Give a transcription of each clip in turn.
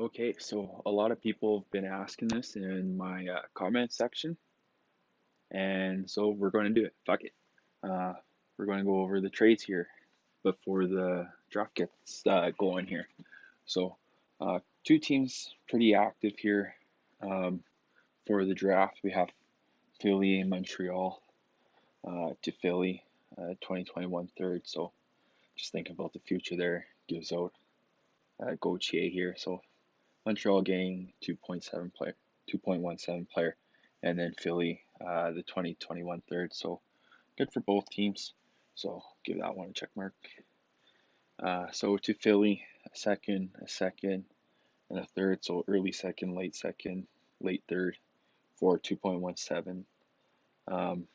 Okay, so a lot of people have been asking this in my comment section, and so we're going to do it. Fuck it. Uh, we're going to go over the trades here before the draft gets going here. So, two teams pretty active here um, for the draft. We have Philly and Montreal to Philly, 2021 third. So, just thinking about the future there, gives out Gauthier here. So, Montreal getting 2.7 player, 2.17 player, and then Philly the 2021 third. So good for both teams. So give that one a check mark. So to Philly, a second, and a third. So early second, late third for 2.17. Um,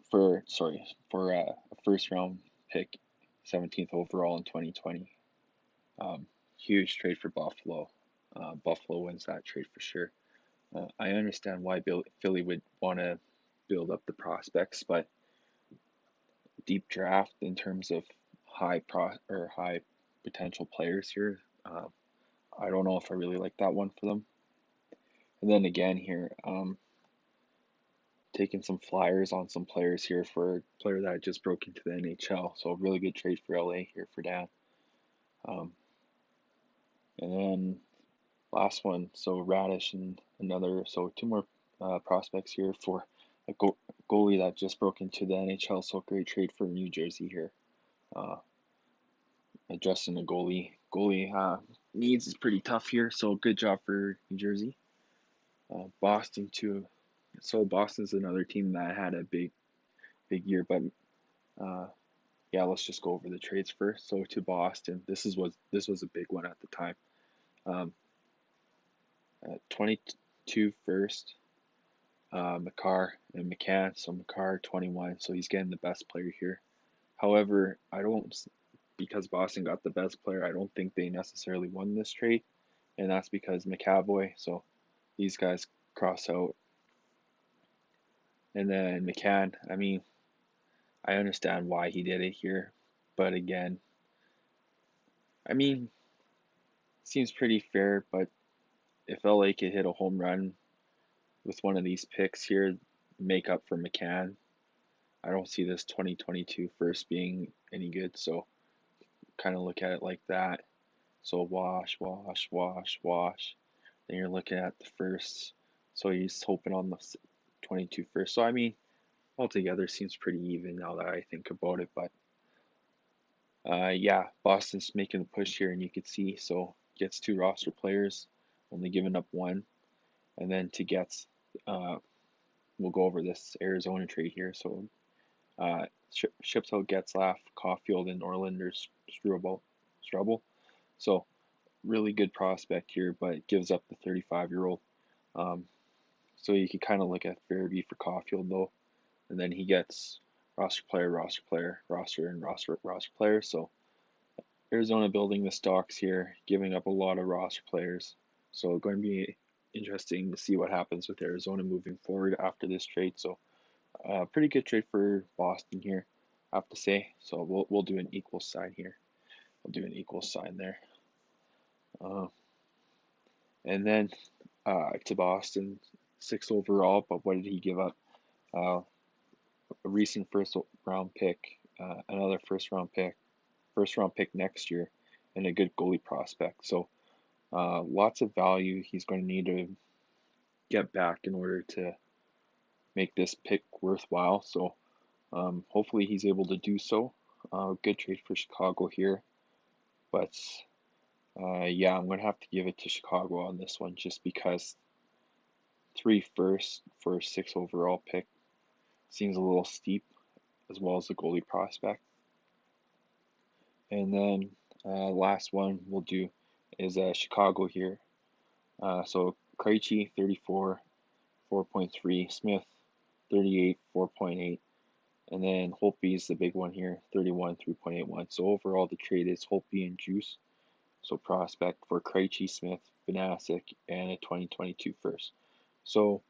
for a first round pick, 17th overall in 2020. Um, Huge trade for Buffalo. Buffalo wins that trade for sure. I understand why Philly would want to build up the prospects, but deep draft in terms of high potential players here, I don't know if I really like that one for them. And then again here, taking some flyers on some players here for a player that just broke into the NHL. So really good trade for LA here for Dan. Um, and then last one, so Radish and another, so two more prospects here for a goalie that just broke into the NHL. So great trade for New Jersey here. Uh, Adjusting a goalie needs is pretty tough here. So good job for New Jersey. Boston too. So Boston's another team that had a big year, but uh, yeah, let's just go over the trades first. So to Boston, this was a big one at the time. Um, 22 first, Makar and McCann. So Makar 21, so he's getting the best player here. However, I don't because Boston got the best player. I don't think they necessarily won this trade, and that's because McAvoy. So these guys cross out, and then McCann. I mean, I understand why he did it here, but again, I mean, seems pretty fair. But if LA could hit a home run with one of these picks here, make up for McCann, I don't see this 2022 first being any good. So kind of look at it like that. So wash, wash, wash, wash. Then you're looking at the first. So he's hoping on the 22 first. So I mean, altogether seems pretty even now that I think about it. But yeah, Boston's making the push here, and you could see. So gets two roster players, only giving up one, and then to gets. We'll go over this Arizona trade here. So ships out Getzlaff, Caulfield, and Norlinder Strubble. So really good prospect here, but gives up the 35-year-old. Um, so you could kind of look at Farabee for Caulfield though, and then he gets roster player, roster, and roster player. So Arizona building the stocks here, giving up a lot of roster players. So going to be interesting to see what happens with Arizona moving forward after this trade. So pretty good trade for Boston here, I have to say. So we'll do an equal sign here. We'll do an equal sign there. Uh, and then to Boston, 6th overall. But what did he give up? Uh, a recent first round pick, another first round pick next year, and a good goalie prospect. So lots of value he's going to need to get back in order to make this pick worthwhile. So hopefully he's able to do so. Good trade for Chicago here, but yeah, I'm going to have to give it to Chicago on this one just because 3 firsts for a 6th overall pick seems a little steep, as well as the goalie prospect. And then last one we'll do is Chicago here. So Krejci 34, 4.3, Smith 38, 4.8, and then Holtby's the big one here, 31, 3.81. So overall the trade is Holtby and Juice. So prospect for Krejci, Smith, Vanasek, and a 2022 first. So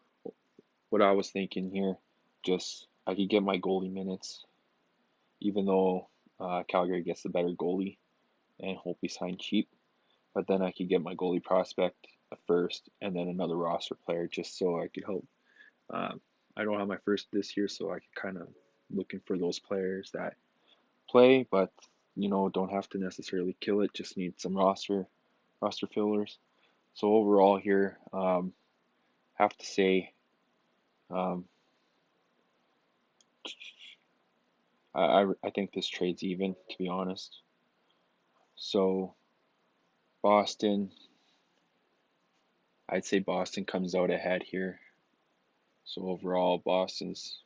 what I was thinking here, just I could get my goalie minutes, even though Calgary gets the better goalie and Holtby signed cheap. but then I could get my goalie prospect first and then another roster player just so I could help. Um, I don't have my first this year, so I could kind of looking for those players that play, but don't have to necessarily kill it. Just need some roster fillers. So overall here, have to say, um, I think this trade's even, to be honest. So Boston, I'd say Boston comes out ahead here. So overall, Boston's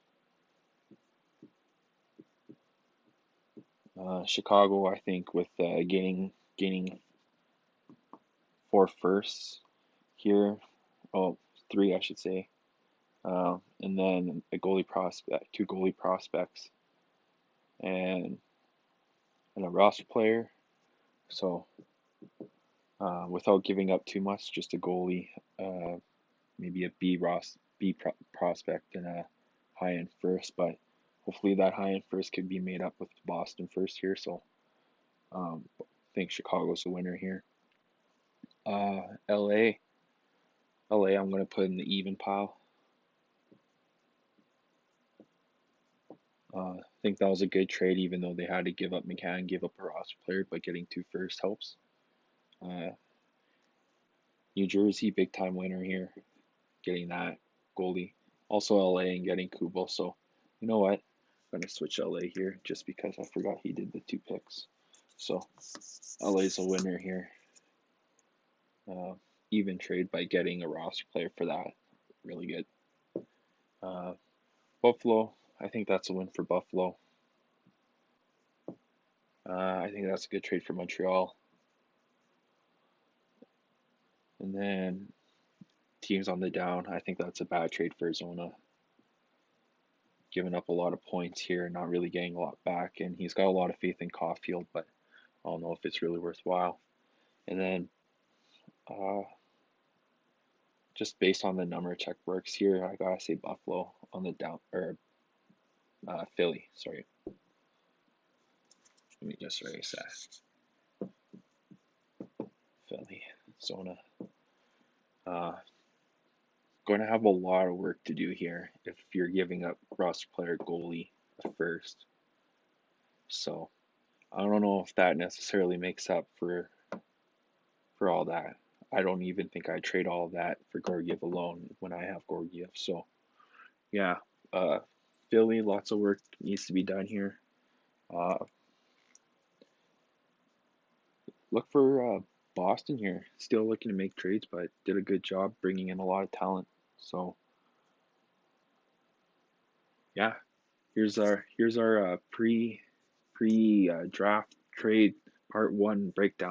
Chicago, I think, with gaining 4 firsts here. Oh, three, I should say. And then a goalie prospect, two goalie prospects, and a roster player. So without giving up too much, just a goalie, maybe a prospect and a high end first. But hopefully that high end first could be made up with Boston first here. So I think Chicago's the winner here. LA, I'm gonna put in the even pile. I think that was a good trade, even though they had to give up McCann, give up a roster player, but getting 2 first helps. Uh, New Jersey, big time winner here, getting that goalie. Also LA and getting Kubo. So you know what? I'm gonna switch LA here just because I forgot he did the 2 picks. So LA's a winner here. Uh, even trade by getting a roster player for that. Really good. Uh, Buffalo, I think that's a win for Buffalo. I think that's a good trade for Montreal. And then teams on the down, I think that's a bad trade for Arizona. Giving up a lot of points here, not really getting a lot back, and he's got a lot of faith in Caulfield, but I don't know if it's really worthwhile. And then uh, just based on the number check works here, I gotta say Buffalo on the down or Philly. Sorry, let me just erase that. Philly, Zona. Uh, going to have a lot of work to do here if you're giving up roster player goalie first. So I don't know if that necessarily makes up for all that. I don't even think I trade all of that for Gorgiev alone when I have Gorgiev. So yeah, uh, Philly, lots of work needs to be done here. Uh, look for Boston here. Still looking to make trades, but did a good job bringing in a lot of talent. So yeah, here's our pre draft trade part 1 breakdown.